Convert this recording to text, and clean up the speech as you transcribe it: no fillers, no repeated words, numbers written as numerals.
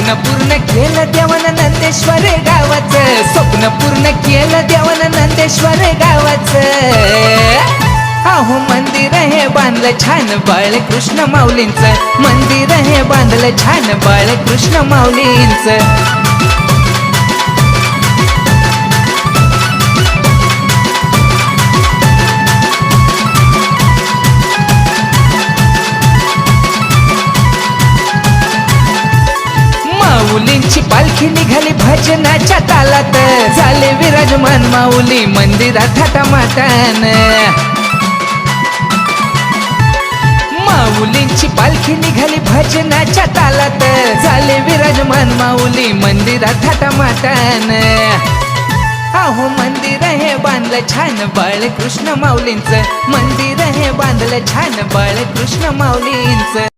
स्वप्न पूर्ण केलं देवानं नंदेश्वर गावाचं, स्वप्न पूर्ण केलं देवानं नंदेश्वर गावाचं. अहो मंदिर हे बांधलं छान बाळकृष्ण माऊलींचं, मंदिर हे बांधलं छान बाळकृष्ण माऊलींचं. माऊलींची पालखी निघाली भजनाच्या तालात, झाले विराजमान माऊली मंदिरात थाटामाटान. माऊलींची पालखी निघाली भजनाच्या तालात, झाले विराजमान माऊली मंदिरात थाटामाटान. अहो मंदिर हे बांधलं छान बाळकृष्ण माऊलींचं, मंदिर हे बांधलं छान बाळकृष्ण माऊलींचं.